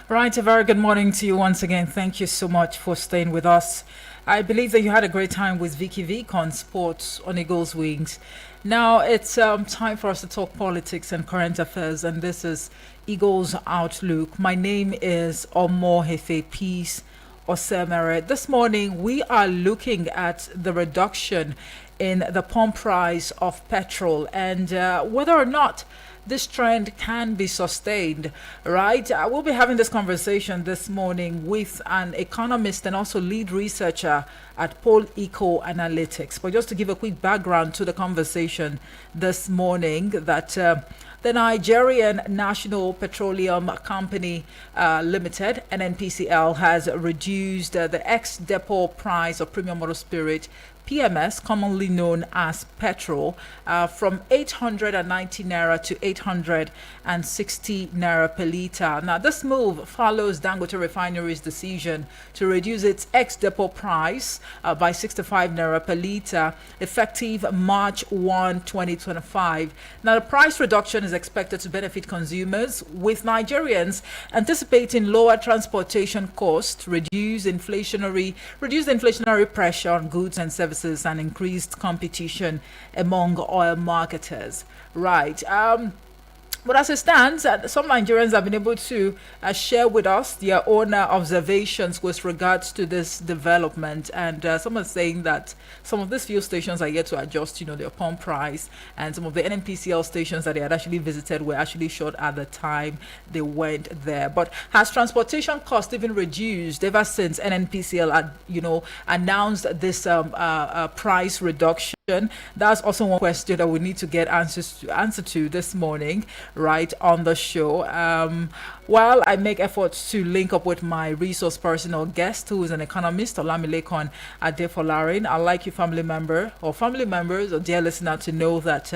Right, a very good morning to you once again. Thank you so much for staying with us. I believe that you had a great time with Vicky Vic on Sports on Eagles Wings. Now it's time for us to talk politics and current affairs, and this is Eagles Outlook. My name is Omo Hefe Peace Osemere. This morning we are looking at the reduction in the pump price of petrol and whether or not this trend can be sustained, right? We'll be having this conversation this morning with an economist and also lead researcher at Pole Eco Analytics. But just to give a quick background to the conversation this morning, that the Nigerian National Petroleum Company Limited, (NNPCL), has reduced the ex-depot price of premium motor spirit PMS, commonly known as petrol, from 890 naira to 860 naira per litre. Now, this move follows Dangote Refinery's decision to reduce its ex-depot price by 65 naira per litre, effective March 1, 2025. Now, the price reduction is expected to benefit consumers, with Nigerians anticipating lower transportation costs, reduced inflationary pressure on goods and services, and increased competition among oil marketers. Right. But as it stands, some Nigerians have been able to share with us their own observations with regards to this development. And some are saying that some of these fuel stations are yet to adjust, their pump price. And some of the NNPCL stations that they had actually visited were actually short at the time they went there. But has transportation cost even reduced ever since NNPCL had, announced this price reduction? That's also one question that we need to get answer to this morning, right on the show. While I make efforts to link up with my resource person or guest, who is an economist, Olamilekon Adefolarin, I'd like you, family members or dear listener, to know that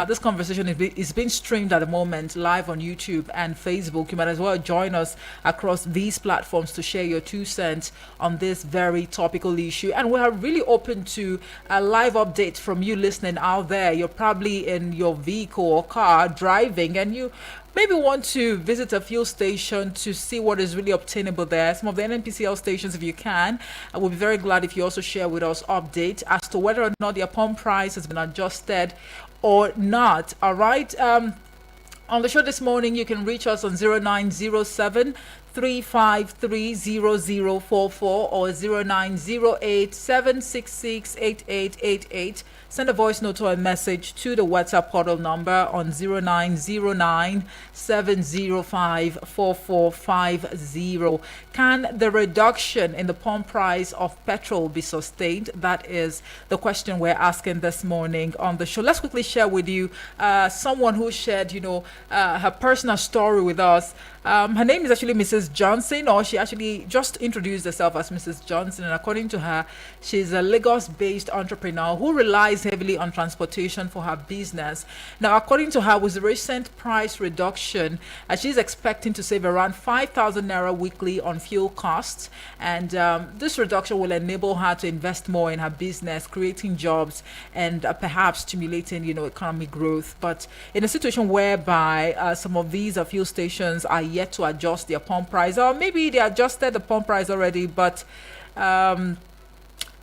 this conversation is being streamed at the moment live on YouTube and Facebook. You might as well join us across these platforms to share your 2 cents on this very topical issue. And we are really open to a live update from you listening out there. You're probably in your vehicle or car driving, and you maybe want to visit a fuel station to see what is really obtainable there. Some of the NNPCL stations, if you can, I will be very glad if you also share with us updates as to whether or not their pump price has been adjusted or not. All right. On the show this morning, you can reach us on 0907 353 or 0908 766 Send a voice note or a message to the WhatsApp portal number on 0909 705 Can the reduction in the pump price of petrol be sustained? That is the question we're asking this morning on the show. Let's quickly share with you someone who shared, her personal story with us. Her name is actually Mrs. Johnson, or she actually just introduced herself as Mrs. Johnson. And according to her, she's a Lagos-based entrepreneur who relies heavily on transportation for her business. Now, according to her, with the recent price reduction, she's expecting to save around 5,000 naira weekly on fuel costs. And this reduction will enable her to invest more in her business, creating jobs and perhaps stimulating, economic growth. But in a situation whereby some of these fuel stations are yet to adjust their pump price, or maybe they adjusted the pump price already, but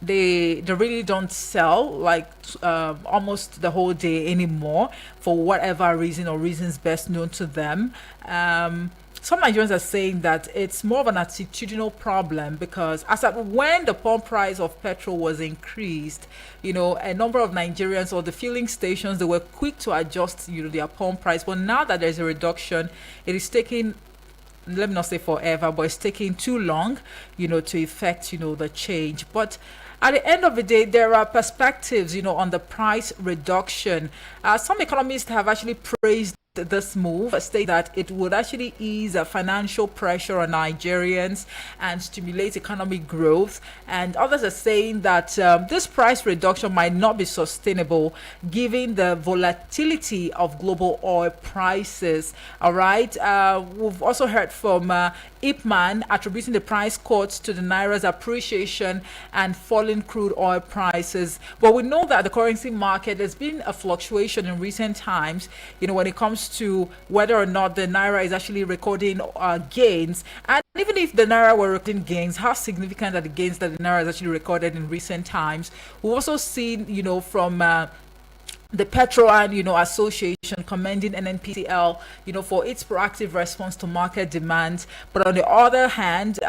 they really don't sell like almost the whole day anymore for whatever reason or reasons best known to them. Some Nigerians are saying that it's more of an attitudinal problem, because as at when the pump price of petrol was increased, a number of Nigerians or the filling stations, they were quick to adjust, their pump price. But now that there's a reduction, it is taking, let me not say forever, but it's taking too long, to effect, the change. But at the end of the day, there are perspectives, on the price reduction. Some economists have actually praised this move, state that it would actually ease financial pressure on Nigerians and stimulate economic growth. And others are saying that this price reduction might not be sustainable given the volatility of global oil prices. All right. We've also heard from Ipman attributing the price cuts to the naira's appreciation and falling crude oil prices. But we know that the currency market, there's been a fluctuation in recent times, when it comes comes to whether or not the naira is actually recording gains. And even if the naira were recording gains, how significant are the gains that the naira has actually recorded in recent times? We've also seen, from the Petrol and Association commending NNPCL for its proactive response to market demands. But on the other hand,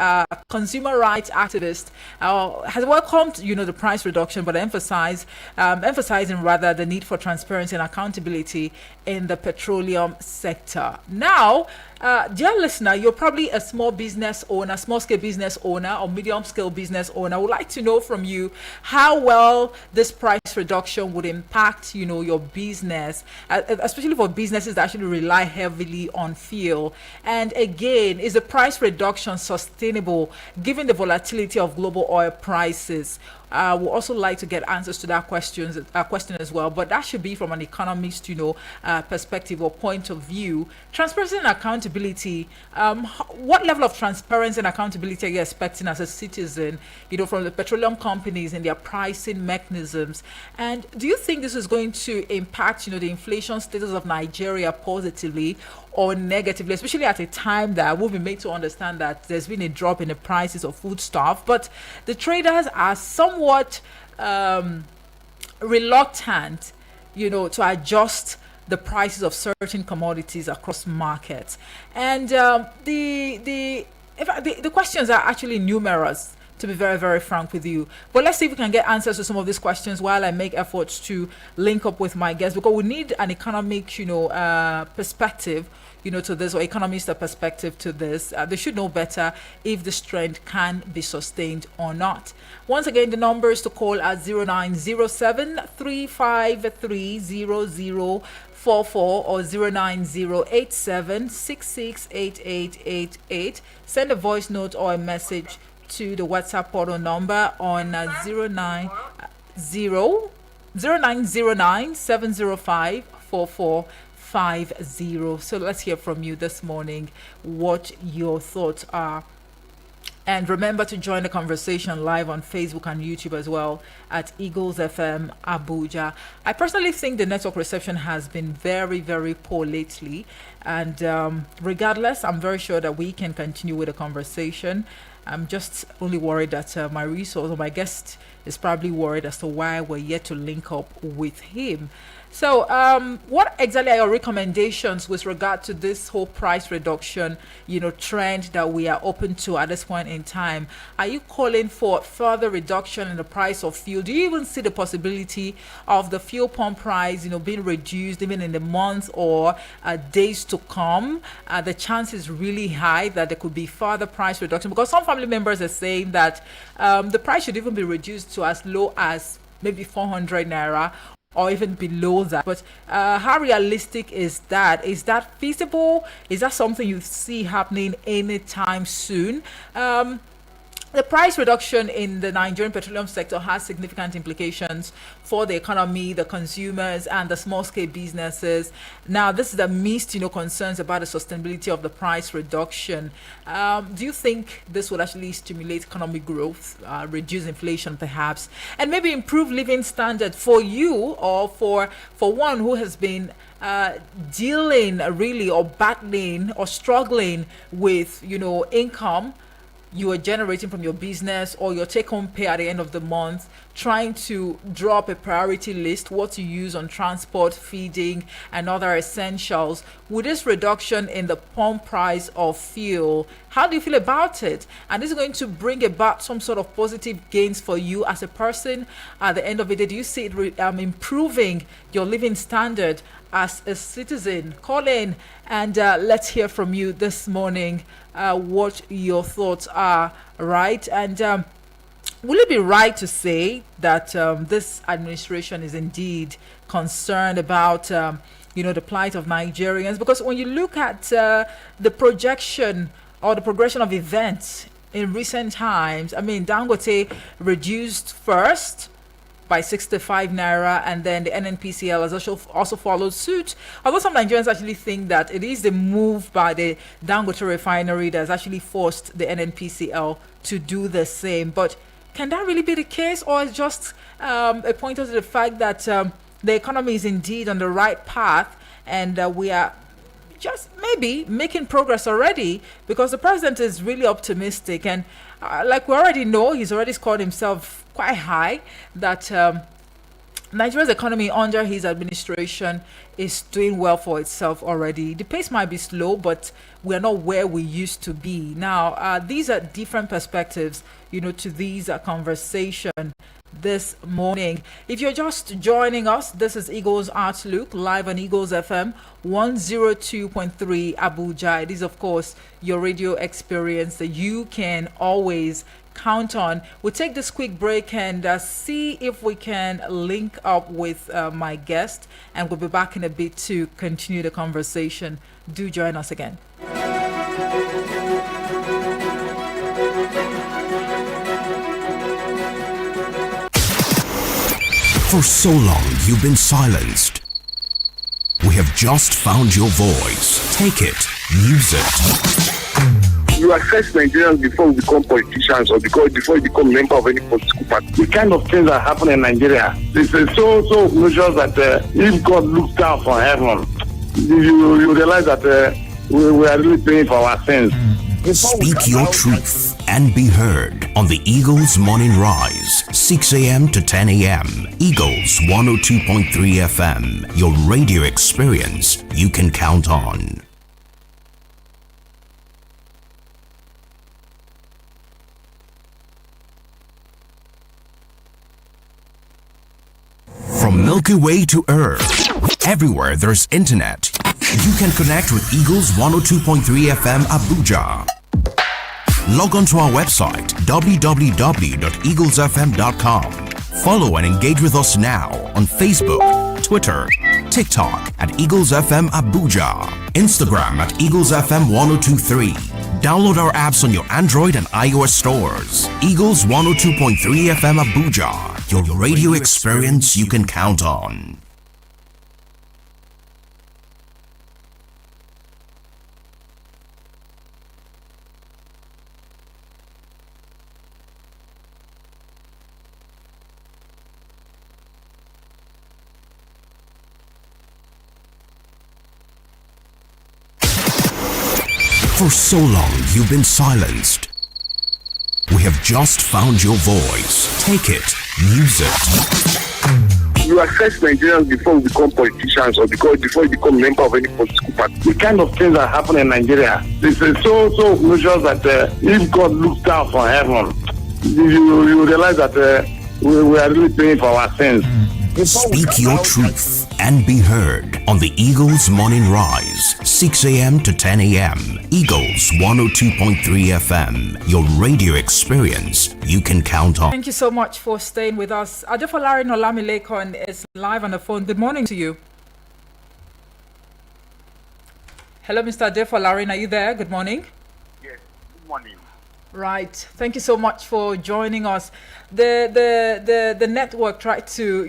consumer rights activist has welcomed the price reduction, but emphasizing rather the need for transparency and accountability in the petroleum sector. Now, dear listener, you're probably a small scale business owner or medium scale business owner. I would like to know from you how well this price reduction would impact, your business, especially for businesses that actually rely heavily on fuel. And again, is the price reduction sustainable given the volatility of global oil prices? We'd also like to get answers to that question as well, but that should be from an economist, perspective or point of view. Transparency and accountability. What level of transparency and accountability are you expecting as a citizen, from the petroleum companies and their pricing mechanisms? And do you think this is going to impact, the inflation status of Nigeria positively or negatively, especially at a time that we'll be made to understand that there's been a drop in the prices of foodstuff, but the traders are somewhat reluctant, to adjust the prices of certain commodities across markets. And the questions are actually numerous, to be very, very frank with you. But let's see if we can get answers to some of these questions while I make efforts to link up with my guests, because we need an economic, perspective, to this, or economist perspective to this. They should know better if this trend can be sustained or not. Once again, the numbers to call at 0907 353 0044 or 09087668888. Send a voice note or a message to the WhatsApp portal number on 090 0909 705 4450. So let's hear from you this morning what your thoughts are. And remember to join the conversation live on Facebook and YouTube as well at Eagles FM Abuja. I personally think the network reception has been very, very poor lately. And regardless, I'm very sure that we can continue with the conversation. I'm just only worried that my resource or my guest is probably worried as to why we're yet to link up with him. So what exactly are your recommendations with regard to this whole price reduction, trend that we are open to at this point in time? Are you calling for further reduction in the price of fuel? Do you even see the possibility of the fuel pump price, being reduced even in the months or days to come? The chance is really high that there could be further price reduction, because some family members are saying that the price should even be reduced to as low as maybe 400 naira or even below that. But how realistic is that? Is that feasible? Is that something you see happening anytime soon? The price reduction in the Nigerian petroleum sector has significant implications for the economy, the consumers, and the small-scale businesses. Now, this is amidst, concerns about the sustainability of the price reduction. Do you think this would actually stimulate economic growth, reduce inflation, perhaps, and maybe improve living standard for you or for one who has been dealing really or battling or struggling with, income you are generating from your business or your take-home pay at the end of the month, trying to draw up a priority list, what to use on transport, feeding, and other essentials? With this reduction in the pump price of fuel, how do you feel about it? And this is going to bring about some sort of positive gains for you as a person at the end of the day. Do you see it improving your living standard as a citizen? Call in and let's hear from you this morning what your thoughts are, right? And will it be right to say that this administration is indeed concerned about the plight of Nigerians? Because when you look at the projection or the progression of events in recent times, I mean, Dangote reduced first by 65 naira, and then the NNPCL has also followed suit. Although some Nigerians actually think that it is the move by the Dangote refinery that has actually forced the NNPCL to do the same. But can that really be the case, or is just a pointer to the fact that the economy is indeed on the right path, and we are just maybe making progress already, because the president is really optimistic. And like we already know, he's already scored himself quite high that Nigeria's economy under his administration is doing well for itself already. The pace might be slow, but we're not where we used to be. Now, these are different perspectives, to these conversation this morning. If you're just joining us, this is Eagles Outlook live on Eagles FM 102.3 Abuja. It is, of course, your radio experience that you can always count on. We'll take this quick break and see if we can link up with my guest, and we'll be back in a bit to continue the conversation. Do join us again. For so long, you've been silenced. We have just found your voice. Take it, use it. You assess Nigerians before we become politicians or before you become a member of any political party. The kind of things that happen in Nigeria, this is so obnoxious that if God looks down from heaven, you realize that we are really paying for our sins. Speak your truth and be heard on the Eagles Morning Rise, 6 a.m. to 10 a.m. Eagles 102.3 FM, your radio experience you can count on. From Milky Way to Earth, everywhere there's internet, you can connect with Eagles 102.3 FM Abuja. Log on to our website www.eaglesfm.com. Follow and engage with us now on Facebook, Twitter, TikTok at Eagles FM Abuja, Instagram at Eagles FM 1023. Download our apps on your Android and iOS stores. Eagles 102.3 FM Abuja, your radio experience you can count on. For so long, you've been silenced. We have just found your voice. Take it, use it. You assess Nigerians before we become politicians or before you become a member of any political party. The kind of things that happen in Nigeria, this is so obnoxious that if God looks down from heaven, you realize that we are really paying for our sins. Speak your truth and be heard on the Eagles Morning Rise, 6 a.m. to 10 a.m. Eagles 102.3 FM, your radio experience you can count on. Thank you so much for staying with us. Adefolari Nolamilekon is live on the phone. Good morning to you. Hello, Mr. Adefolari, are you there? Good morning. Yes, good morning. Right. Thank you so much for joining us. The network tried to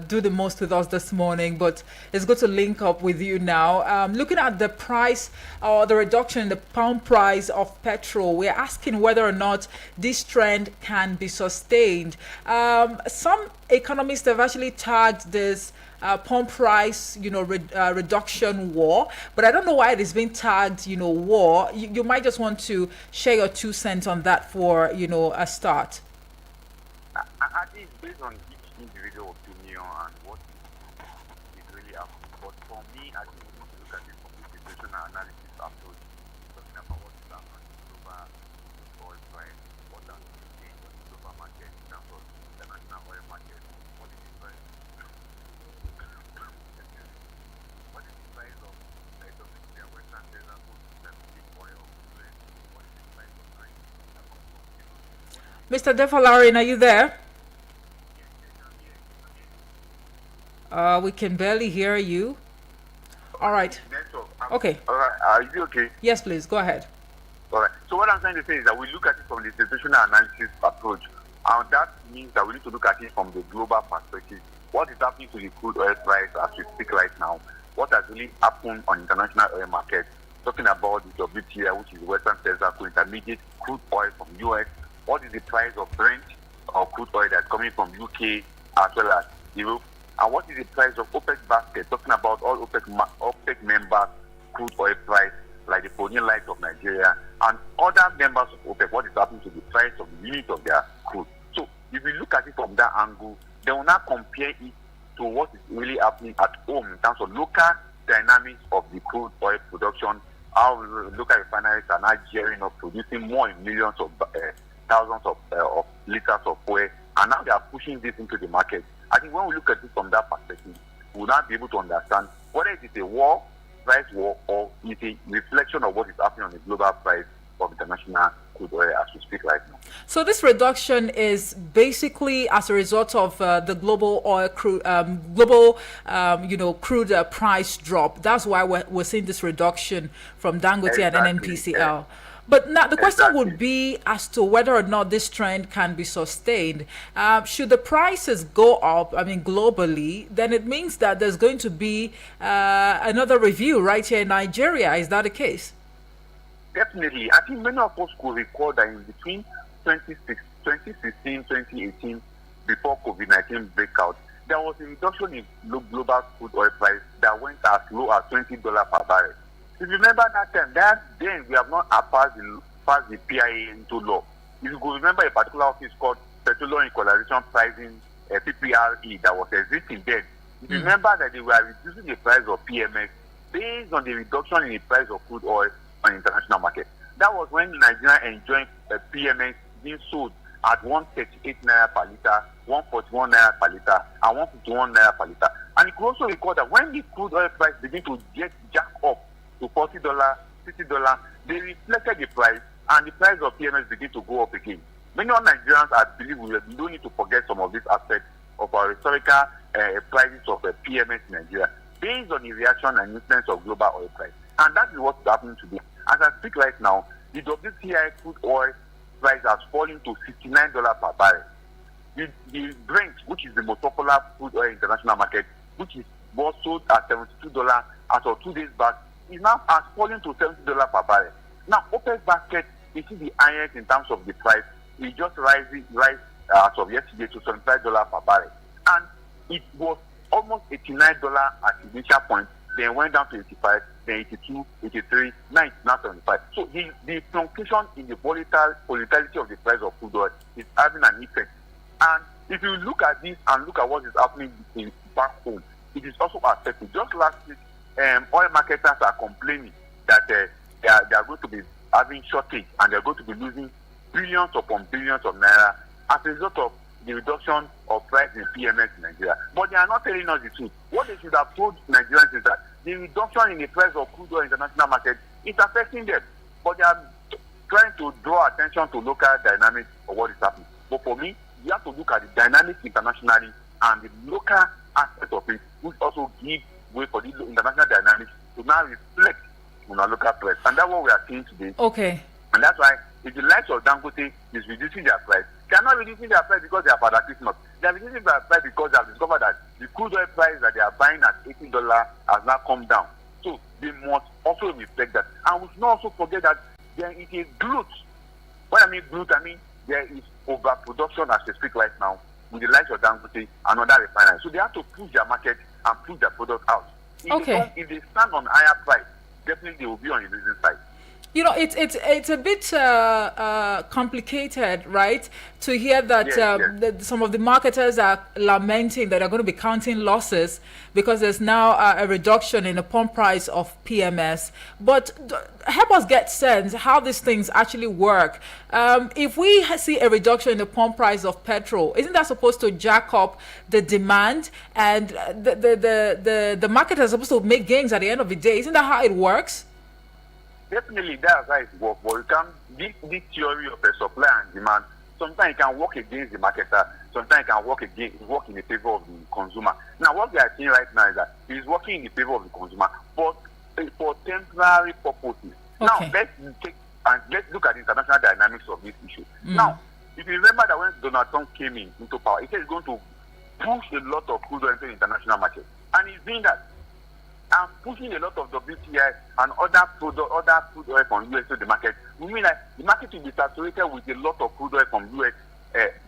do the most with us this morning, but it's good to link up with you now. Looking at the price or the reduction in the pound price of petrol, we're asking whether or not this trend can be sustained. Some economists have actually tagged this pump price, reduction war, but I don't know why it is being tagged, war. You might just want to share your 2 cents on that for, a start. I think it's based on each individual opinion and what is really happening. But for me, I think we need to look at it from the situational analysis approach, talking about what is happening in the global oil price, what has been changed on the global market in terms of the international oil market, what is the price. What is the price of Nigeria, Western Desert, oil, what is the price of Brent? Mr. Defalarin, are you there? We can barely hear you. All right. Okay. All right. Is it okay? Yes, please. Go ahead. All right. So what I'm trying to say is that we look at it from the situational analysis approach. And that means that we need to look at it from the global perspective. What is happening to the crude oil price as we speak right now? What has really happened on international oil market? Talking about the WTI, which is Western Desert Intermediate crude oil from US. What is the price of Brent or crude oil that's coming from UK as well as Europe? And what is the price of OPEC basket? Talking about all OPEC members crude oil price, like the Ponian Light of Nigeria and other members of OPEC, what is happening to the price of the unit of their crude. So if we look at it from that angle, they will now compare it to what is really happening at home in terms of local dynamics of the crude oil production, how local refineries are now gearing up, producing more in millions of thousands of liters of oil, and now they are pushing this into the market. I think when we look at it from that perspective, we will not be able to understand whether it is a price war, or it's a reflection of what is happening on the global price of international crude oil as we speak right now. So this reduction is basically as a result of the global oil crude, crude price drop. That's why we're seeing this reduction from Dangote and NNPCL. But now the question would be as to whether or not this trend can be sustained. Should the prices go up, globally, then it means that there's going to be another review right here in Nigeria. Is that the case? Definitely. I think many of us could recall that in between 2016, 2018, before COVID-19 breakout, there was a reduction in global crude oil price that went as low as $20 per barrel. If you remember that time, then we have not passed the PIA into law. If you could remember a particular office called Petroleum Equalization Pricing, PPRE, that was existing then. If you remember that they were reducing the price of PMS based on the reduction in the price of crude oil on the international market. That was when Nigeria enjoyed PMS being sold at 138 naira per liter, 141 naira per liter, and 151 naira per liter. And you could also recall that when the crude oil price began to jack up to $40, $50, they reflected the price, and the price of PMS began to go up again. Many of Nigerians, I believe, we don't need to forget some of these aspects of our historical prices of PMS in Nigeria, based on the reaction and influence of global oil price. And that is what's happening today. As I speak right now, the WTI crude oil price has fallen to $69 per barrel. The Brent, which is the most popular crude oil international market, which was sold at $72 as of 2 days back, is now has fallen to $70 per barrel. Now, OPEC basket is the highest in terms of the price. It just rise as of yesterday to $75 per barrel. And it was almost $89 at the initial point, then went down to 85, then 82, 83, now it's now 75. So the fluctuation in the volatility of the price of crude oil is having an effect. And if you look at this and look at what is happening back home, it is also affected. Just last week, oil marketers are complaining that they are going to be having shortage and they are going to be losing billions upon billions of naira as a result of the reduction of price in PMS in Nigeria. But they are not telling us the truth. What they should have told Nigerians is that the reduction in the price of crude oil international market is affecting them. But they are trying to draw attention to local dynamics of what is happening. But for me, you have to look at the dynamics internationally and the local aspect of it, which also give way for the international dynamics to now reflect on our local price. And that's what we are seeing today. Okay. And that's why if the likes of Dangote is reducing their price, they are not reducing their price because they are Father Christmas. They are reducing their price because they have discovered that the crude oil price that they are buying at $80 has now come down. So they must also reflect that. And we should not also forget that there is a glut. When I mean glut, I mean there is overproduction as we speak right now with the likes of Dangote and other refineries. So they have to push their market and push their product out. If they stand on higher price, definitely they will be on the losing side. You know, it's a bit complicated, right? To hear that that some of the marketers are lamenting that they're going to be counting losses because there's now a reduction in the pump price of PMS. But help us get sense how these things actually work. If we see a reduction in the pump price of petrol, isn't that supposed to jack up the demand, and the market is supposed to make gains at the end of the day? Isn't that how it works? Definitely, that's how it works. But you can this theory of supply and demand. Sometimes it can work against the marketer. Sometimes it can work in the favor of the consumer. Now, what we are seeing right now is that it is working in the favor of the consumer, but for temporary purposes. Okay. Now, let's look at the international dynamics of this issue. Now, if you remember that when Donald Trump came into power, he said he's going to push a lot of crude oil into the international market, and he's doing that. And pushing a lot of WTI and other crude oil from US to the market, we mean that the market will be saturated with a lot of crude oil from US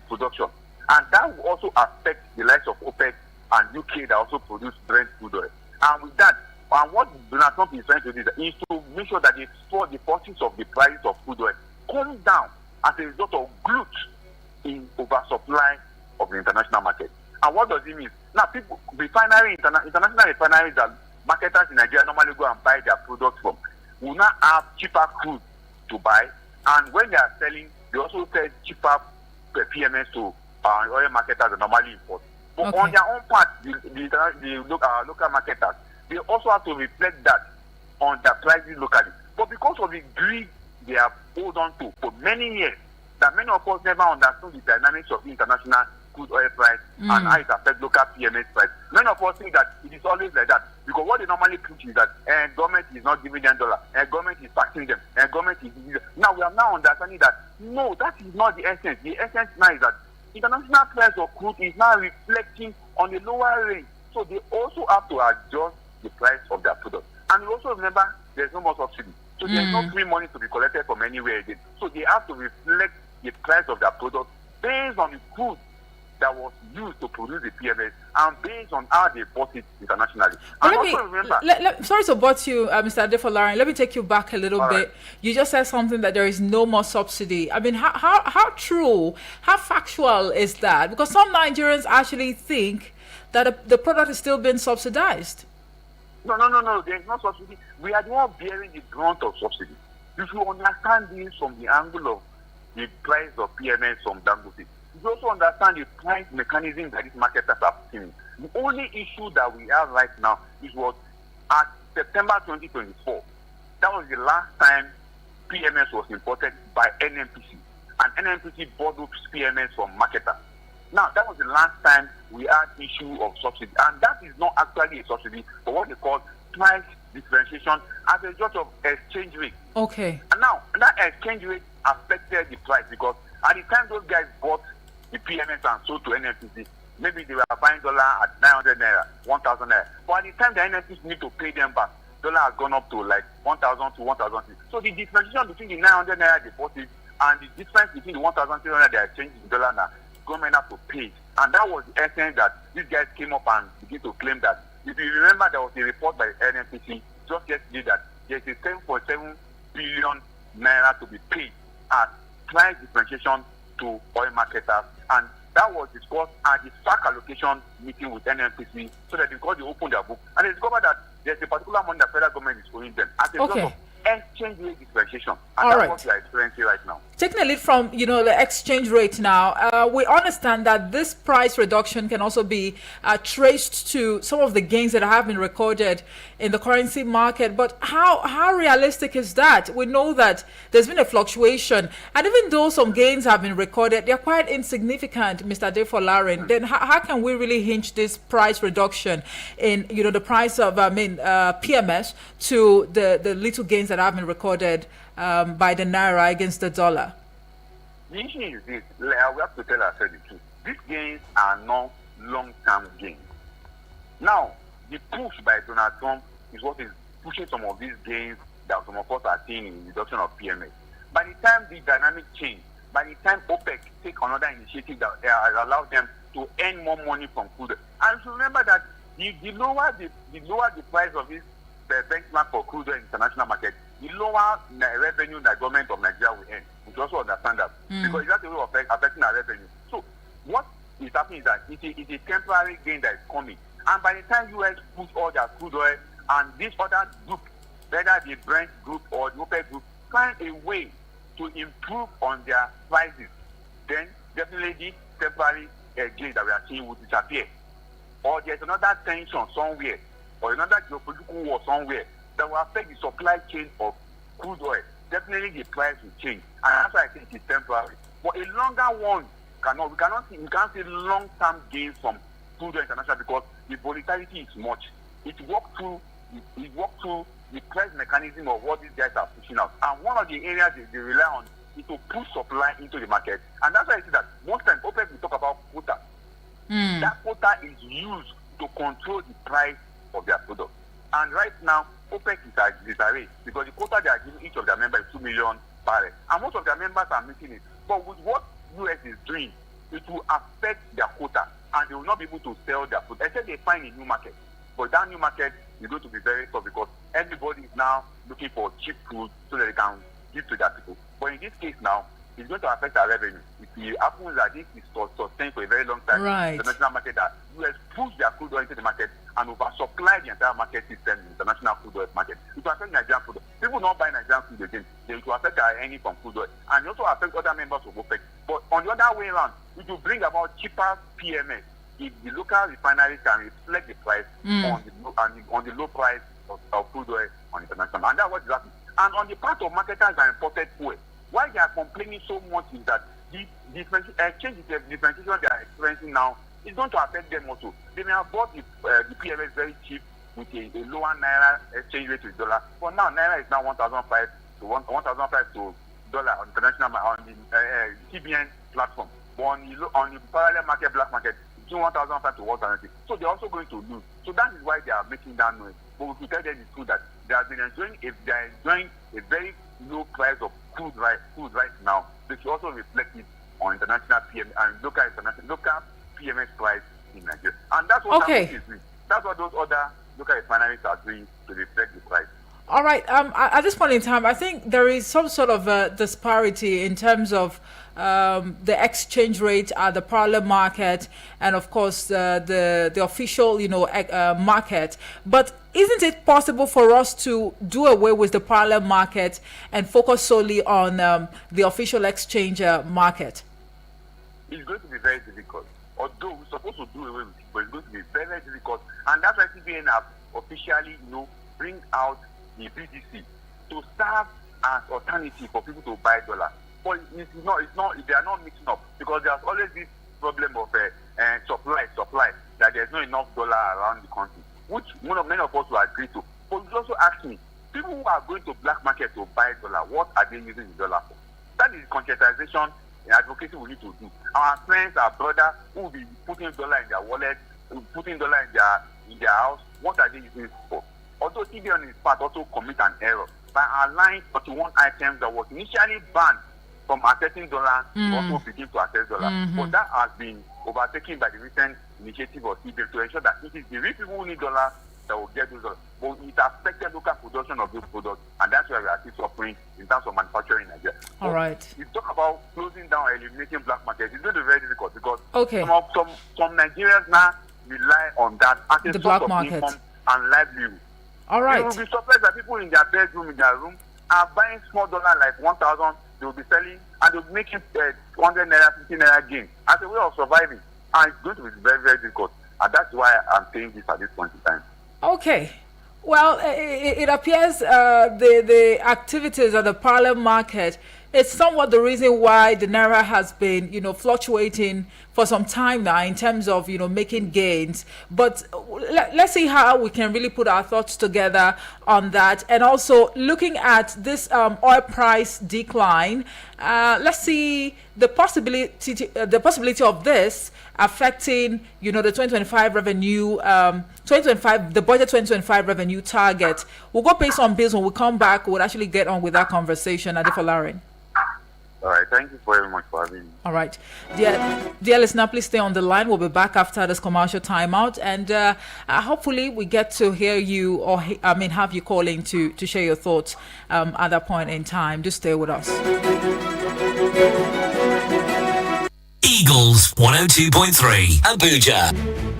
production. And that will also affect the likes of OPEC and UK that also produce Brent crude oil. And with that, And what Donald Trump is trying to do is to make sure that the forces of the price of crude oil come down as a result of glut in oversupply of the international market. And what does it mean? Now, people, international refineries that marketers in Nigeria normally go and buy their products from will now have cheaper crude to buy. And when they are selling, they also sell cheaper PMS to oil marketers that normally import. But on their own part, the local marketers, they also have to reflect that on their prices locally. But because of the greed they have hold on to for many years, that many of us never understood the dynamics of the international crude oil price and how it affects local PMS price. Many of us think that it is always like that, because what they normally preach is that government is not giving them dollar, government is taxing them, government is... Now we are now understanding that no, that is not the essence. The essence now is that international price of crude is now reflecting on the lower range. So they also have to adjust the price of their product. And you also remember there's no more subsidy. So there's no free money to be collected from anywhere again. So they have to reflect the price of their product based on the crude that was used to produce the PMS and based on how they bought it internationally. And also remember... sorry to bot you, Mr. Adefolari. Let me take you back a little bit. Right. You just said something that there is no more subsidy. I mean, how true, how factual is that? Because some Nigerians actually think that the product is still being subsidized. No. There's no subsidy. We are not bearing the brunt of subsidy. If you understand this from the angle of the price of PMS from Dangote, you also understand the price mechanism that these marketers are putting. The only issue that we have right now is what at September 2024, that was the last time PMS was imported by NNPC, and NNPC bought those PMS from marketers. Now, that was the last time we had issue of subsidy, and that is not actually a subsidy, but what they call price differentiation as a result of exchange rate. Okay. And now, that exchange rate affected the price, because at the time those guys bought the PMS and sold to NNPC, maybe they were buying dollar at 900 naira, 1,000 naira. But at the time the NNPC need to pay them back, dollar has gone up to like 1,000 to 1,000. So the differentiation between the 900 naira they bought it and the difference between the 1,300 they are changing in dollar now, government have to pay. And that was the essence that these guys came up and began to claim that. If you remember, there was a report by NNPC just yesterday that there's a 7.7 billion naira to be paid as price differentiation to oil marketers, and that was discussed at the SAC allocation meeting with NNPC, so that because they opened their book and they discovered that there's a particular money that federal government is owing them as a result of exchange rate differentiation, and that's what we are experiencing right now. Taking a lead from the exchange rate now, we understand that this price reduction can also be traced to some of the gains that have been recorded in the currency market. But how realistic is that? We know that there's been a fluctuation, and even though some gains have been recorded, they're quite insignificant, Mr. Adefolari. Then how can we really hinge this price reduction in the price of PMS to the little gains that have been recorded by the naira against the dollar? The issue is this: we have to tell ourselves the truth. These gains are not long-term gains. Now, the push by Donald Trump is what is pushing some of these gains that some of us are seeing in the reduction of PMS. By the time the dynamic change, by the time OPEC take another initiative that allows them to earn more money from crude, and so remember that the lower the price of this benchmark for crude in international market, the lower revenue the government of Nigeria will earn. We should also understand that, because it's not a way of affecting our revenue. So what is happening is that it's a temporary gain that is coming. And by the time US push all their crude oil and this other group, whether the Brent group or the OPEC group, find a way to improve on their prices, then definitely this temporary gain that we are seeing will disappear. Or there's another tension somewhere, or another geopolitical war somewhere that will affect the supply chain of crude oil. Definitely the price will change. And that's why I think it's temporary. But a longer one, we can't see long-term gains from crude oil international, because the volatility is much. It works through the price mechanism of what these guys are pushing out. And one of the areas they rely on is to push supply into the market. And that's why I see that most times OPEC will talk about quota. That quota is used to control the price of their product. And right now, OPEC is disarray, because the quota they are giving each of their members is 2 million barrels. And most of their members are meeting it. But with what US is doing, it will affect their quota, and they will not be able to sell their food, except they find a new market. But that new market is going to be very tough because everybody is now looking for cheap food so that they can give to their people. But in this case now, it's going to affect our revenue. If it happens that this is sustained for a very long time, right, the national market, that US push their crude oil into the market and oversupply the entire market system in the international crude oil market. It will affect Nigerian food. People don't buy Nigerian food again. It will affect our earnings from crude oil. And it also affect other members of OPEC. But on the other way around, it will bring about cheaper PMS if the local refineries can reflect the price on the low price of crude oil on international. And that's what is happening. And on the part of marketers that imported fuel, why they are complaining so much is that the differentiation they are experiencing now is going to affect them also. They may have bought the PMS very cheap with a lower naira exchange rate to the dollar. But now naira is now 1,005 to dollar on international on the CBN platform. But on the parallel market, black market, between 1,005 to 1,006. So they're also going to lose. So that is why they are making that noise. But we tell them the truth that they have been enjoying a very low price of crude right now. They should also reflect it on international PM and local PMS price in Nigeria. And that's what is doing. That's what those other local refineries are doing to reflect the price. All right. At this point in time, I think there is some sort of disparity in terms of the exchange rate at the parallel market and, of course, the official, market. But isn't it possible for us to do away with the parallel market and focus solely on the official exchange market? It's going to be very difficult. Although we're supposed to do away with it, but it's going to be very, very difficult. And that's why CBN have officially, bring out the BDC to serve as alternative for people to buy dollar. But they are not mixing up because there's always this problem of supply, that there's not enough dollar around the country, which many of us will agree to. But you also ask me, people who are going to black market to buy dollar, what are they using the dollar for? That is conscientization and advocacy we need to do. Our friends, our brothers who will be putting dollar in their wallet, putting dollar in their house, what are they using it for? Although CBN in part also commit an error by allowing 41 items that was initially banned from accessing dollar also begin to access dollar. But that has been overtaken by the recent initiative of CBN to ensure that it is the rich people who need dollar that will get those dollars. But it affected local production of those products, and that's why we are still suffering in terms of manufacturing in Nigeria. All right. You talk about closing down or eliminating black market. It's going to be very difficult because some Nigerians now rely on that as a source of income and livelihood. All right. You will be surprised that people in their bedroom, in their room, are buying small dollar like 1,000. They will be selling and they'll be making 200 naira, 50 naira gain as a way of surviving. And it's going to be very, very difficult. And that's why I'm saying this at this point in time. Okay. Well, it appears the activities at the parallel market is somewhat the reason why the naira has been, fluctuating for some time now in terms of, making gains. But let's see how we can really put our thoughts together on that. And also looking at this oil price decline, let's see the possibility of this affecting, the 2025 revenue, the budget 2025 revenue target. We'll go pay some bills. When we come back, we'll actually get on with that conversation. Adefolarin. All right. Thank you very much for having me. All right. Dear listener, please stay on the line. We'll be back after this commercial timeout. And hopefully we get to hear you have you calling to share your thoughts at that point in time. Just stay with us. Eagles 102.3 Abuja.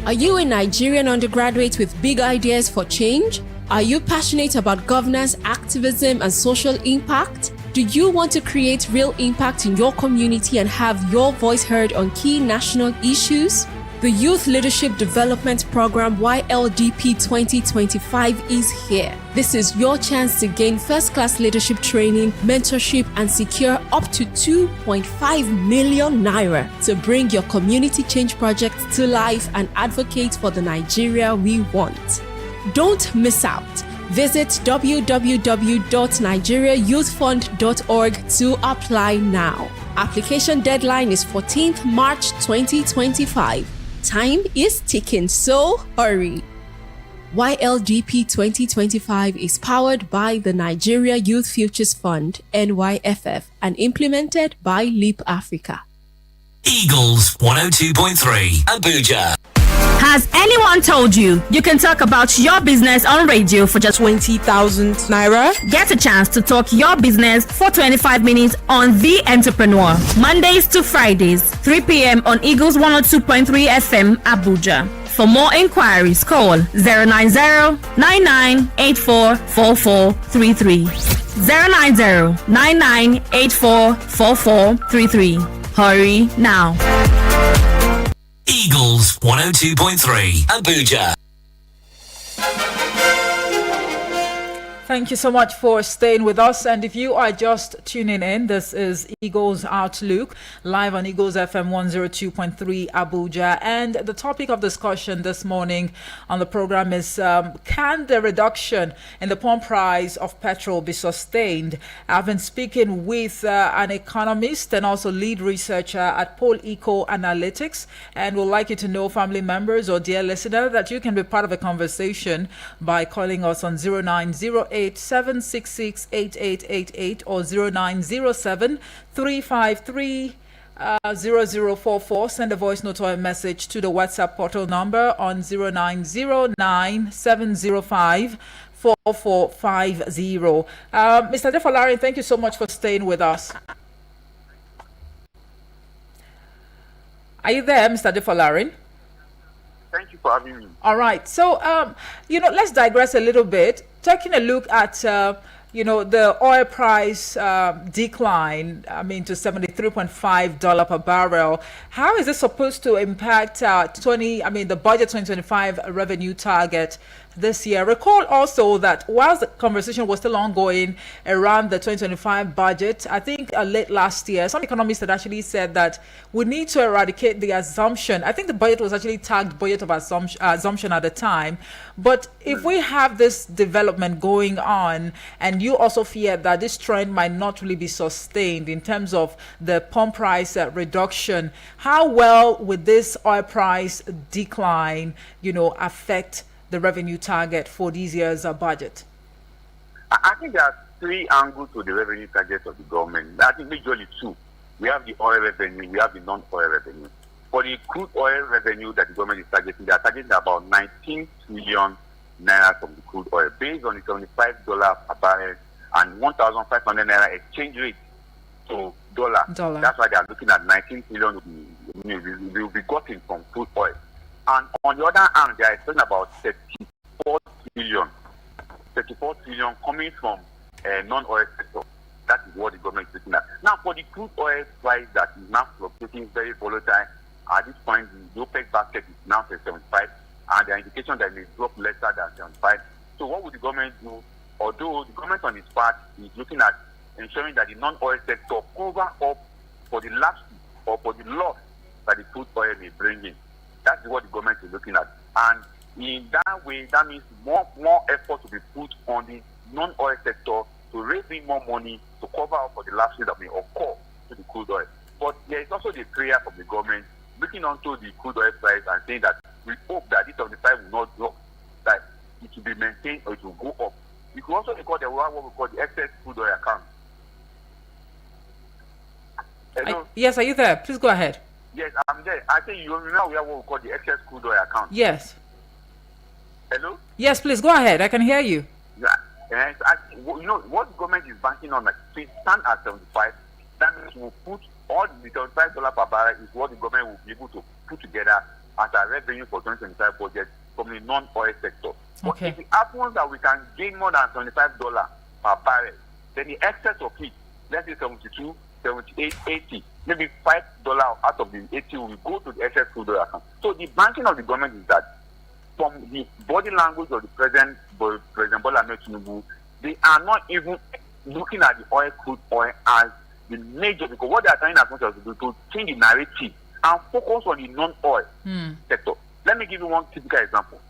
Are you a Nigerian undergraduate with big ideas for change? Are you passionate about governance, activism, and social impact? Do you want to create real impact in your community and have your voice heard on key national issues? The Youth Leadership Development Program YLDP 2025 is here. This is your chance to gain first-class leadership training, mentorship, and secure up to 2.5 million naira to bring your community change projects to life and advocate for the Nigeria we want. Don't miss out. Visit www.nigeriayouthfund.org to apply now. Application deadline is 14th March 2025. Time is ticking, so hurry. YLDP 2025 is powered by the Nigeria Youth Futures Fund, NYFF, and implemented by Leap Africa. Eagles 102.3 Abuja. Has anyone told you you can talk about your business on radio for just 20,000 naira? Get a chance to talk your business for 25 minutes on The Entrepreneur. Mondays to Fridays, 3 p.m. on Eagles 102.3 FM, Abuja. For more inquiries, call 090-9984-4433. 090-9984-4433. Hurry now. Eagles 102.3 Abuja. Thank you so much for staying with us. And if you are just tuning in, this is Eagles Outlook, live on Eagles FM 102.3 Abuja. And the topic of discussion this morning on the program is, can the reduction in the pump price of petrol be sustained? I've been speaking with an economist and also lead researcher at Pole Eco Analytics, and would like you to know, family members or dear listener, that you can be part of a conversation by calling us on 0908-766-8888 or 0907-353-0044. Send a voice note or a message to the WhatsApp portal number on 0909-705-4450. Mr. Defolarin, thank you so much for staying with us. Are you there, Mr. Defolarin? Thank you for having me. All right. So, let's digress a little bit. Taking a look at, the oil price decline, to $73.5 per barrel. How is this supposed to impact the budget 2025 revenue target this year? Recall also that whilst the conversation was still ongoing around the 2025 budget, I think late last year, some economists had actually said that we need to eradicate the assumption. I think the budget was actually tagged budget of assumption at the time. But if we have this development going on, and you also fear that this trend might not really be sustained in terms of the pump price reduction, how well would this oil price decline, affect the revenue target for this year's budget? I think there are three angles to the revenue target of the government. I think majorly two. We have the oil revenue, we have the non-oil revenue. For the crude oil revenue that the government is targeting, they are targeting about 19 trillion naira from the crude oil, based on the $75 per barrel and 1,500 naira exchange rate to dollar. That's why they are looking at 19 trillion will be gotten from crude oil. And on the other hand, they are expecting about 34 trillion coming from non-oil sector. That is what the government is looking at. Now, for the crude oil price that is now fluctuating, very volatile, at this point, the OPEC basket is now at 75, and there are indications that it may drop lesser than 75. So what would the government do? Although the government on its part is looking at ensuring that the non-oil sector cover up for the lapse or for the loss that the crude oil may bring in. That's what the government is looking at. And in that way, that means more effort to be put on the non-oil sector to raise in more money to cover up for the lapses that may occur to the crude oil. But there is also the prayer from the government looking onto the crude oil price and saying that we hope that this 75 will not drop, that it will be maintained or it will go up. We could also record what we call the excess crude oil account. Yes, are you there? Please go ahead. Yes, I'm there. I think you remember we have what we call the excess crude oil account. Yes. Hello? Yes, please go ahead. I can hear you. Yeah. And what the government is banking on, like, to stand at 75, that means we'll put all the $75 per barrel is what the government will be able to put together as a revenue for 2025 budget from the non-oil sector. But if it happens that we can gain more than $75 per barrel, then the excess of it, let's say 72, 78, 80, maybe $5 out of the 80 will go to the excess crude oil account. So the banking of the government is that from the body language of the President Bola Ahmed Tinubu, they are not even looking at the crude oil as the major, because what they are trying as much as to do to change the narrative and focus on the non-oil sector. Let me give you one typical example.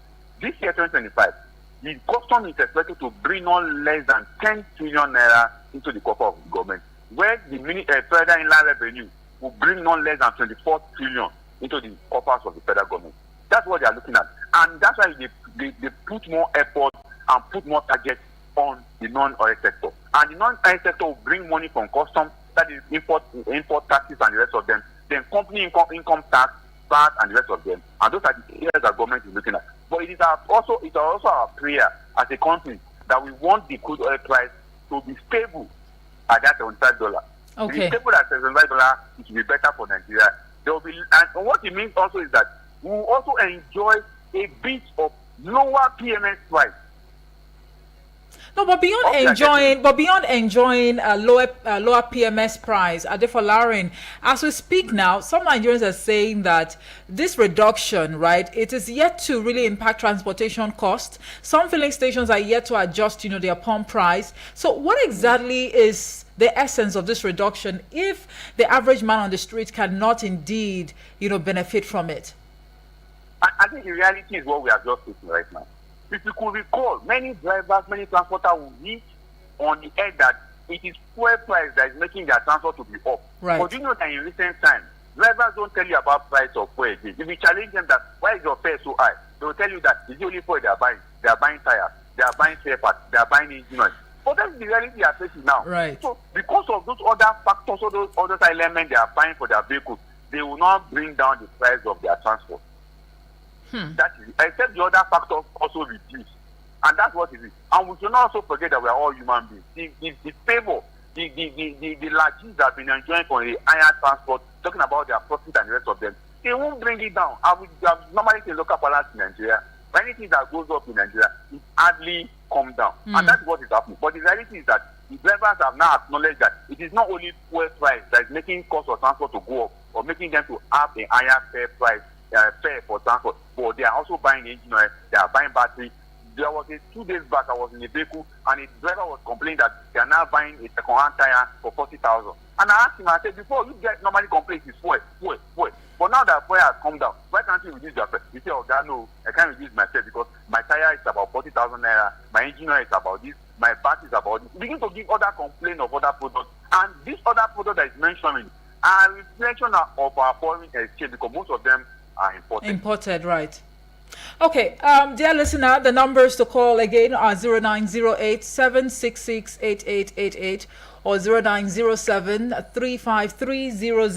This year, 2025, the custom is expected to bring on less than 10 trillion naira into the coffer of the government, where the federal inland revenue will bring on less than 24 trillion into the coffers of the federal government. That's what they are looking at. And that's why they put more effort and put more targets on the non-oil sector. And the non-oil sector will bring money from custom, that is import taxes and the rest of them. Then company income tax, SARS and the rest of them. And those are the areas that government is looking at. But it's also our prayer as a country that we want the crude oil price to be stable at that $75. Okay. If it's stable at $75, it will be better for Nigeria. There will be, and what it means also is that we will also enjoy a bit of lower PMS price. No, but beyond enjoying a lower PMS price, Adefolarin, as we speak now, some Nigerians are saying that this reduction, right, it is yet to really impact transportation costs. Some filling stations are yet to adjust, their pump price. So, what exactly is the essence of this reduction if the average man on the street cannot indeed, benefit from it? I think the reality is what we are just facing right now. If you could recall, many drivers, many transporters will reach on the edge that it is fuel price that is making their transport to be up. Right. But you know that in recent times, drivers don't tell you about price of fuel again. If you challenge them that why is your fare so high, they will tell you that it's the only fuel they are buying. They are buying tires, they are buying spare parts, they are buying engine oil. But that's the reality they are facing now. Right. So because of those other factors, or those other elements they are buying for their vehicles, they will not bring down the price of their transport. That is, except the other factors also reduce, and that's what it is. And we should not also forget that we are all human beings. The favor, the largest that have been enjoying for the higher transport, talking about their profit and the rest of them, they won't bring it down. I would normally say local balance in Nigeria. For anything that goes up in Nigeria, it hardly come down, and that's what is happening. But the reality is that the drivers have now acknowledged that it is not only fuel price that is making cost of transport to go up or making them to have a higher fare price. Fare for transport, but they are also buying engine oil, they are buying battery. There was 2 days back, I was in a vehicle and a driver was complaining that they are now buying a second-hand tire for 40,000. And I asked him, I said, before you get normally complain it's fuel. But now that fuel has come down, why can't you reduce your fare? You say, oh, God, no, I can't reduce my fare because my tire is about 40,000 naira, my engine oil is about this, my battery is about this. Begin to give other complaint of other products. And this other product that is mentioning are a reflection of our foreign exchange because most of them are imported, right. Okay, dear listener, the numbers to call again are 0908 766 8888 or 0907 353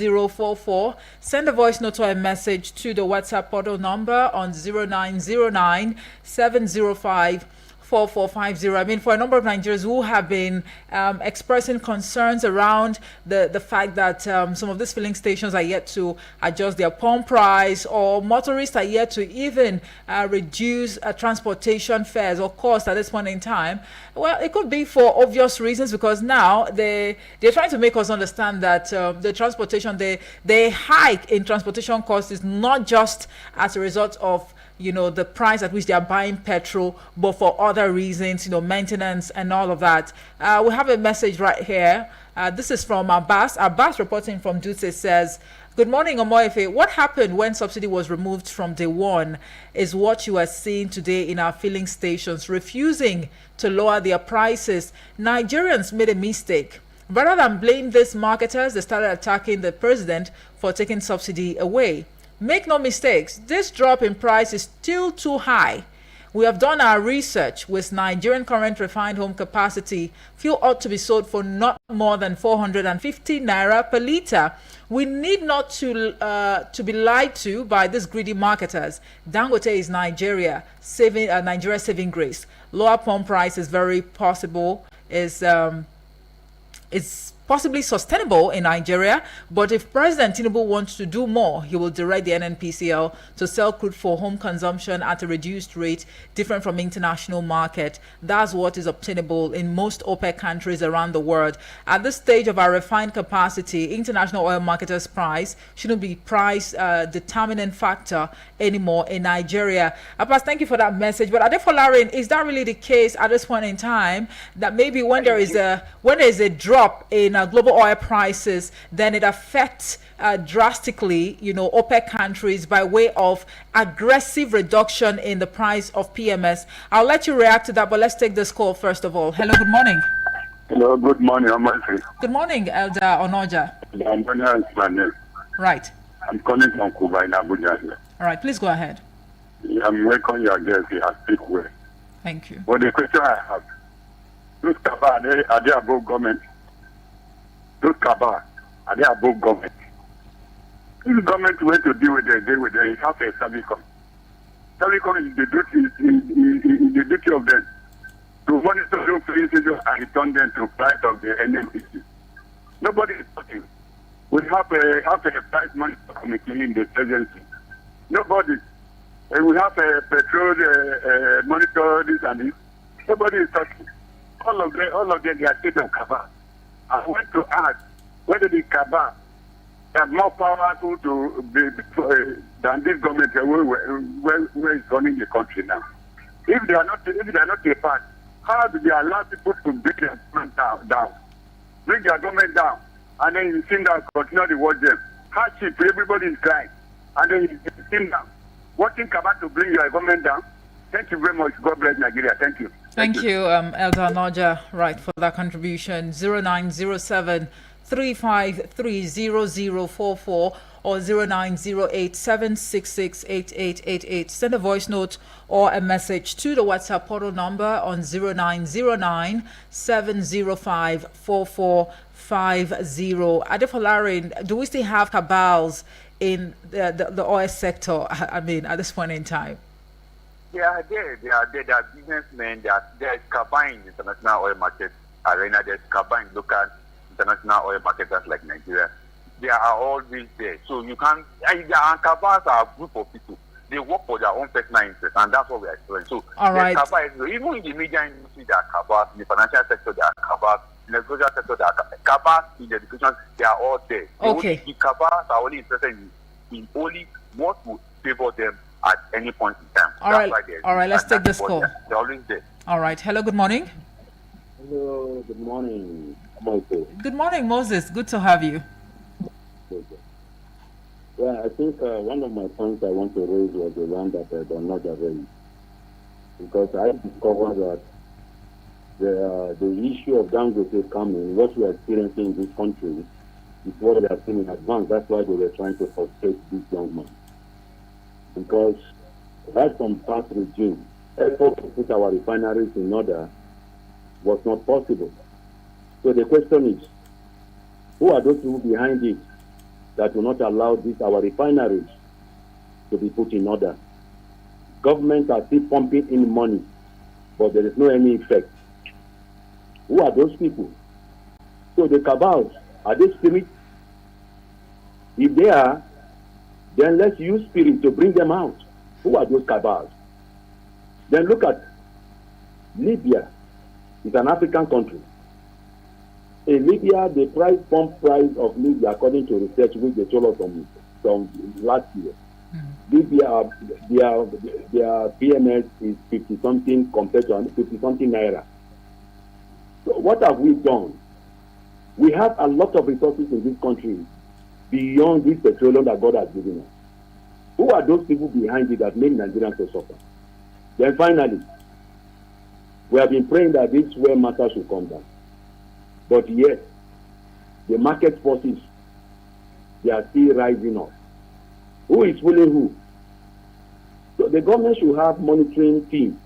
0044. Send a voice note or a message to the WhatsApp portal number on 0909 705 4450. I mean, for a number of Nigerians who have been expressing concerns around the fact that some of these filling stations are yet to adjust their pump price, or motorists are yet to even reduce transportation fares or costs at this point in time. Well, it could be for obvious reasons, because now they're trying to make us understand that the transportation, the hike in transportation costs is not just as a result of the price at which they are buying petrol, but for other reasons, maintenance and all of that. We have a message right here. This is from Abbas. Abbas reporting from Dutse says, good morning, Omoefe. What happened when subsidy was removed from day one is what you are seeing today in our filling stations, refusing to lower their prices. Nigerians made a mistake. Rather than blame these marketers, they started attacking the president for taking subsidy away. Make no mistakes, this drop in price is still too high. We have done our research. With Nigerian current refined home capacity, fuel ought to be sold for not more than 450 naira per litre. We need not to be lied to by these greedy marketers. Dangote is Nigeria saving grace. Lower pump price is very possible. Is possibly sustainable in Nigeria, but if President Tinubu wants to do more, he will direct the NNPCL to sell crude for home consumption at a reduced rate, different from international market. That's what is obtainable in most OPEC countries around the world. At this stage of our refined capacity, international oil marketers' price shouldn't be price determinant factor anymore in Nigeria. Abbas, thank you for that message. But Adefolarin, is that really the case at this point in time, that maybe when there is a drop in global oil prices, then it affects drastically, OPEC countries by way of aggressive reduction in the price of PMS? I'll let you react to that, but let's take this call first of all. Hello, good morning. Hello, good morning. Amoefe. Good morning, Elder Onoja. Antonia is my name. Right. I'm calling from Cuba in Abuja. All right, please go ahead. I'm welcoming your guest here. I speak well. Thank you. But the question I have, those Kaba, are they above government? Those Kaba, are they above government? If the government were to deal with it, you have to establish com. Telecom is the duty of them to monitor those places and return them to price of the NMPC. Nobody is talking. We have a price monitor committee in the agency. Nobody. We have a petrol monitor this and this. Nobody is talking. All of them, they are state of Kaba. I want to ask whether the Kaba are more powerful than this government where is running the country now. If they are not a part, how do they allow people to bring their government down? Bring their government down, and then you think that continue to watch them. Hardship, everybody is crying, and then you think down. Watching Kaba to bring your government down. Thank you very much. God bless Nigeria. Thank you. Thank you, Elder Noja, right, for that contribution. 0907 353 or 0908-766-8888. Send a voice note or a message to the WhatsApp portal number on 0909-705-4450. Adefolarin, do we still have cabals in the oil sector, I mean, at this point in time? They are there. They are businessmen. There is cabal in the international oil market arena. There is cabal in local international oil marketers like Nigeria. They are always there. So you can't. And cabals are a group of people. They work for their own personal interest, and that's what we are doing. So all right. Even in the media industry, there are cabals. In the financial sector, there are cabals. In the social sector, there are cabals. In the education, they are all there. Okay. The cabals are only interested in only what will favor them at any point in time. All right. Let's take this call. They're always there. All right. Hello. Good morning. Hello. Good morning, Moses. Good morning, Moses. Good to have you. Well, I think one of my points I want to raise was the one that I don't know raised, because I discovered that the issue of Dangote coming, what we are experiencing in this country, is what we are seeing in advance. That's why they were trying to frustrate this young man. Because right from past regime, effort to put our refineries in order was not possible. So the question is, who are those people behind it that will not allow our refineries to be put in order? Governments are still pumping in money, but there is no any effect. Who are those people? So the cabals, are they spirits? If they are, then let's use spirit to bring them out. Who are those cabals? Then look at Libya. It's an African country. In Libya, the pump price of Libya, according to research which they told us from last year, Libya, their PMS is 50-something compared to 50-something naira. So what have we done? We have a lot of resources in this country beyond this petroleum that God has given us. Who are those people behind it that make Nigerians to suffer? Then finally, we have been praying that this where matter should come down. But yet, the market forces, they are still rising up. Who is fooling who? So the government should have monitoring team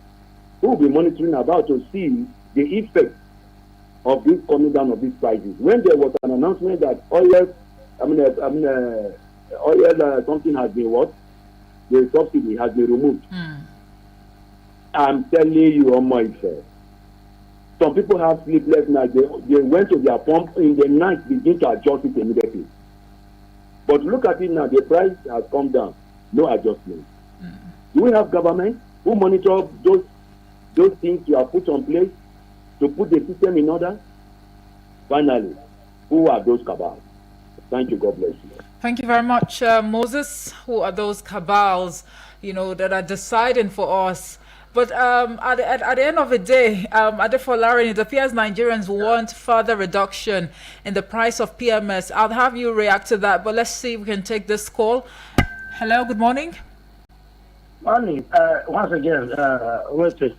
who will be monitoring about to see the effect of this coming down of these prices. When there was an announcement that oil something has been what? The subsidy has been removed. I'm telling you on myself. Some people have sleepless nights. They went to their pump in the night, begin to adjust it immediately. But look at it now, the price has come down. No adjustment. Do we have government who monitor those things you have put on place to put the system in order? Finally, who are those cabals? Thank you. God bless you. Thank you very much, Moses. Who are those cabals, that are deciding for us? But at the end of the day, Adefolarin, it appears Nigerians want further reduction in the price of PMS. I'll have you react to that, but let's see if we can take this call. Hello, good morning. Morning. Once again,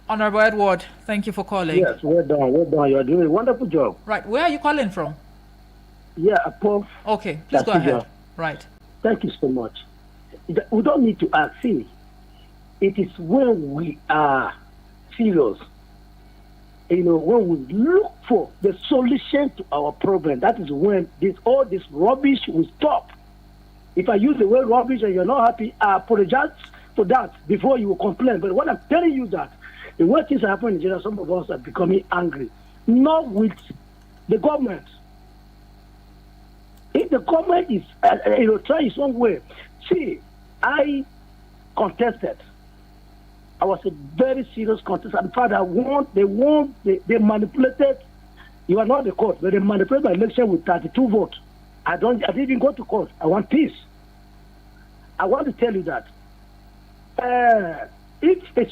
Honorable Edward, thank you for calling. Yes, well done. You're doing a wonderful job. Right, where are you calling from? Yeah, Paul. Okay, please go ahead. Right. Thank you so much. We don't need to ask. See, it is when we are serious, when we look for the solution to our problem, that is when all this rubbish will stop. If I use the word rubbish and you're not happy, I apologize for that before you will complain. But what I'm telling you that the way things are happening in Nigeria, some of us are becoming angry, not with the government. If the government is, trying some way, see, I contested. I was a very serious contest. In fact, they manipulated. You are not the court, but they manipulated my election with 32 votes. I didn't even go to court. I want peace. I want to tell you that if a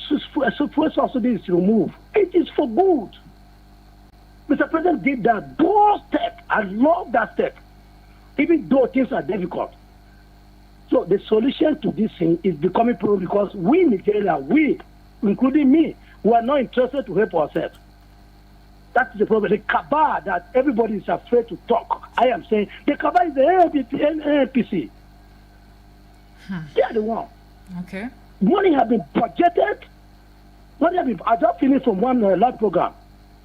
fuel subsidy is removed, it is for good. Mr. President did that bold step. I love that step, even though things are difficult. So the solution to this thing is becoming pro because we, Nigeria, we, including me, we are not interested to help ourselves. That's the problem. The cabal that everybody is afraid to talk. I am saying the cabal is the NPC. They are the one. Okay. Money has been budgeted. I just finished from one live program,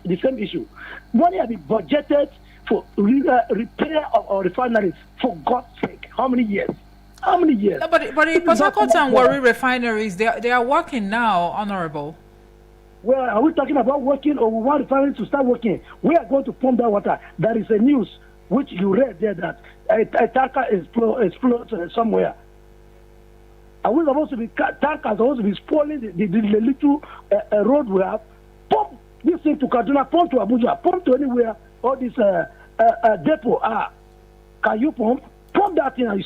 the same issue. Money has been budgeted for repair of our refineries. For God's sake, how many years? How many years? No, but the Port Harcourt and Warri refineries, they are working now, Honorable. Well, are we talking about working or we want refineries to start working? We are going to pump that water. There is a news which you read there that a tanker explodes somewhere. Are we supposed to be tankers supposed to be spoiling the little road we have? Pump this thing to Kaduna, pump to Abuja, pump to anywhere. All this depot can you pump? Pump that thing and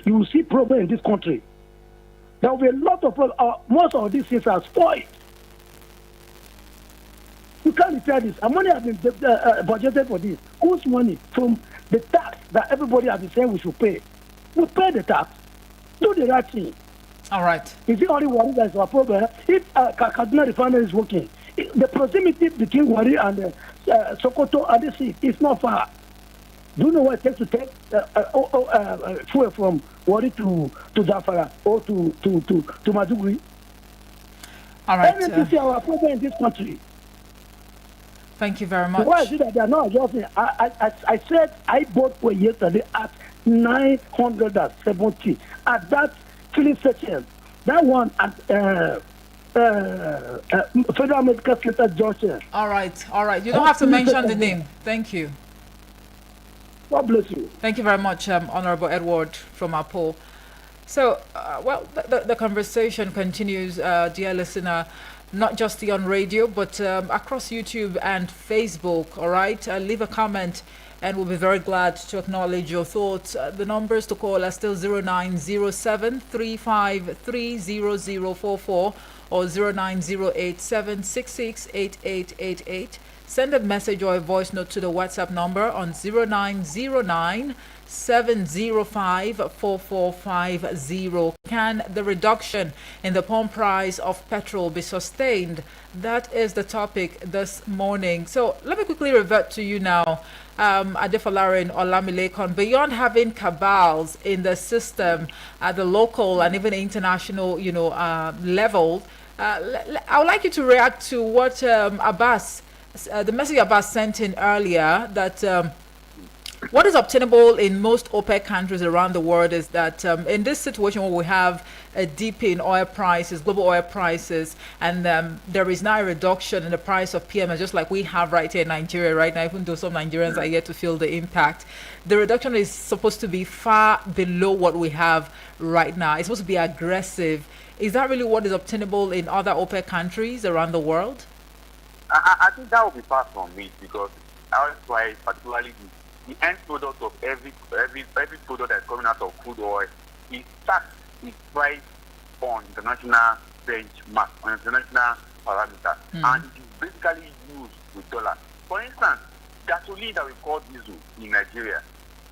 you will see problem in this country. There will be a lot of problems. Most of these things are spoiled. You can't repair this. And money has been budgeted for this. Whose money? From the tax that everybody has been saying we should pay. We pay the tax. Do the right thing. All right. Is it only Warri that is our problem? If Kaduna refinery is working, the proximity between Warri and Sokoto and the sea is not far. Do you know what it takes to take fuel from Warri to Zamfara or to Maduguri? All right. NNPC are our problem in this country. Thank you very much. Why is it that they are not adjusting? I said I bought for yesterday at 970 at that filling station. That one at Federal Medical Center Junction. All right. You don't have to mention the name. Thank you. God bless you. Thank you very much, Honorable Edward from Apo. So, the conversation continues, dear listener, not just on radio, but across YouTube and Facebook, all right? Leave a comment, and we'll be very glad to acknowledge your thoughts. The numbers to call are still 0907 353 or 0908 766 Send a message or a voice note to the WhatsApp number on 0909 705 4450. Can the reduction in the pump price of petrol be sustained? That is the topic this morning. So let me quickly revert to you now, Adefalarin Olamilekan. Beyond having cabals in the system at the local and even international, level, I would like you to react to what Abbas, the message Abbas sent in earlier, that what is obtainable in most OPEC countries around the world is that in this situation where we have a dip in oil prices, global oil prices, and there is now a reduction in the price of PMS, just like we have right here in Nigeria right now, even though some Nigerians are yet to feel the impact. The reduction is supposed to be far below what we have right now. It's supposed to be aggressive. Is that really what is obtainable in other OPEC countries around the world? I think that would be far from it, because oil price, particularly the end product of every product that's coming out of crude oil, is taxed, is priced on international benchmark, on international parameter, and it is basically used with dollars. For instance, gasoline that we call diesel in Nigeria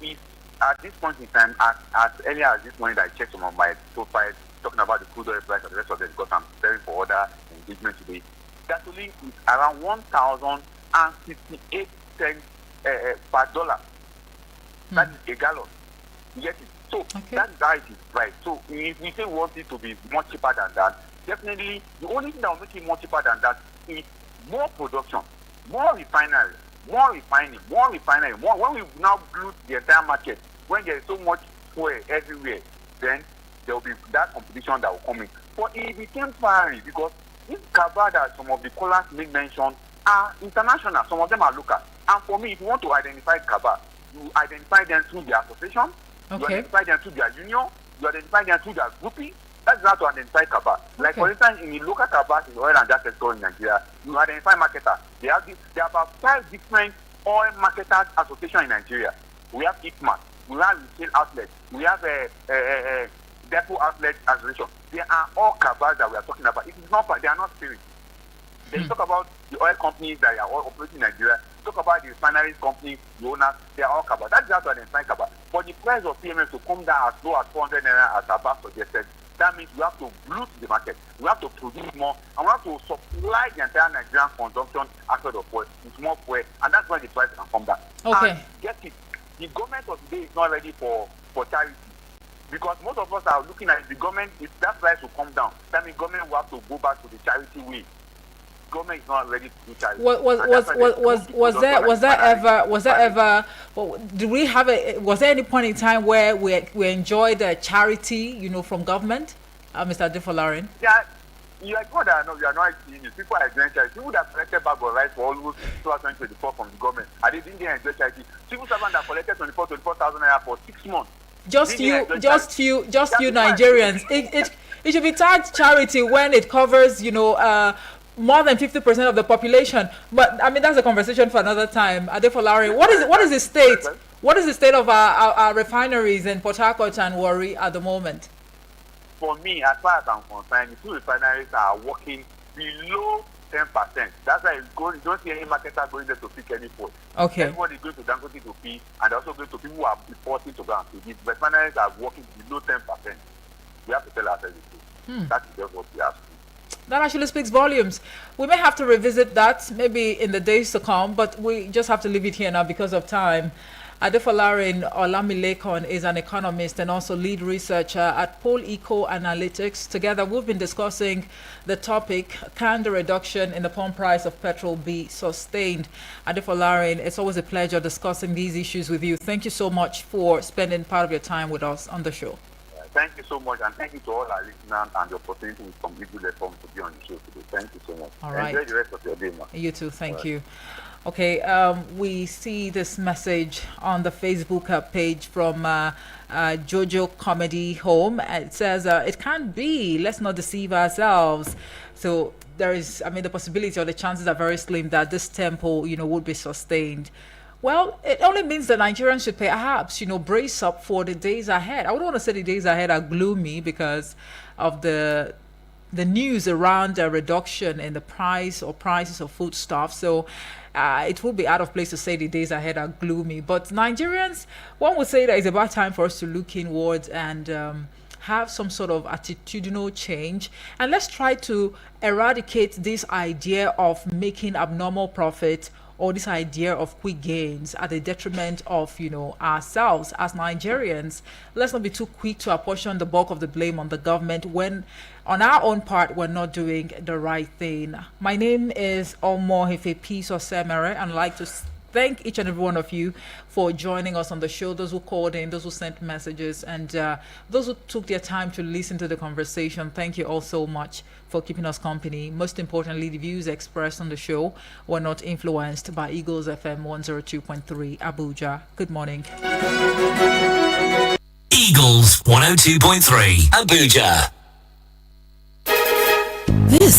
is at this point in time, as early as this morning that I checked some of my profiles talking about the crude oil price and the rest of it, because I'm preparing for other engagement today. Gasoline is around 1,058 cents per dollar. That is a gallon. You get it? So that is how it is priced. So if we say we want it to be much cheaper than that, definitely the only thing that will make it more cheaper than that is more production, more refinery, more refining, more refinery. When we now glut the entire market, when there is so much fuel everywhere, then there will be that competition that will come in. But it became temporary because this cover that some of the callers made mention are international. Some of them are local. And for me, if you want to identify Kaba, you identify them through their association, you identify them through their union, you identify them through their grouping. That's how to identify Kaba. Like for instance, in the local Kaba in the oil and gas sector in Nigeria, you identify marketer. There are about 5 different oil marketers association in Nigeria. We have IPMAT, we have retail outlets, we have a depot outlet association. They are all Kabas that we are talking about. It is not, they are not spirits. Then you talk about the oil companies that are all operating in Nigeria. You talk about the refineries companies, the owners, they are all Kaba. That's how to identify Kaba. But the price of PMS to come down as low as 400 naira, as Abba suggested, that means we have to loot the market. We have to produce more, and we have to supply the entire Nigerian consumption aspect of oil with more fuel, and that's why the price can come down. Okay. And get it, the government of today is not ready for charity. Because most of us are looking at the government, if that price will come down, that means government will have to go back to the charity way. Government is not ready to do charity. Was there any point in time where we enjoyed charity, from government, Mr. Adefolarin? Yeah, you are God, I know you are not seeing it. People are enjoying charity. People that collected bag of rice for almost 2024 from the government, and they didn't enjoy charity. Civil servants that collected 24,000 naira for 6 months. Just you Nigerians. It should be tagged charity when it covers, more than 50% of the population. But I mean, that's a conversation for another time. Adefolarin, what is the state? What is the state of our refineries in Port Harcourt and Warri at the moment? For me, as far as I'm concerned, the two refineries are working below 10%. That's why you don't see any marketer going there to pick any food. Okay. Everybody is going to Dangote to pay, and also going to people who are importing to go and pay. These refineries are working below 10%. We have to tell ourselves the truth. That is just what we have to do. That actually speaks volumes. We may have to revisit that maybe in the days to come, but we just have to leave it here now because of time. Adefolarin Olamilekon is an economist and also lead researcher at Pole Eco Analytics. Together, we've been discussing the topic, can the reduction in the pump price of petrol be sustained? Adefolarin, it's always a pleasure discussing these issues with you. Thank you so much for spending part of your time with us on the show. Thank you so much, and thank you to all our listeners and the opportunity from Eagle FM to be on the show today. Thank you so much. All right. Enjoy the rest of your day, man. You too. Thank you. Okay, we see this message on the Facebook page from Jojo Comedy Home. It says, it can't be. Let's not deceive ourselves. So there is, the possibility or the chances are very slim that this tempo, would be sustained. Well, it only means that Nigerians should perhaps, brace up for the days ahead. I wouldn't want to say the days ahead are gloomy because of the news around a reduction in the price or prices of foodstuffs. So it would be out of place to say the days ahead are gloomy. But Nigerians, one would say that it's about time for us to look inwards and have some sort of attitudinal change. And let's try to eradicate this idea of making abnormal profit or this idea of quick gains at the detriment of, ourselves as Nigerians. Let's not be too quick to apportion the bulk of the blame on the government when on our own part we're not doing the right thing. My name is Omo Hefe Peace Osemere, and I'd like to thank each and every one of you for joining us on the show, those who called in, those who sent messages, and those who took their time to listen to the conversation. Thank you all so much for keeping us company. Most importantly, the views expressed on the show were not influenced by Eagles FM 102.3 Abuja. Good morning. Eagles 102.3 Abuja. This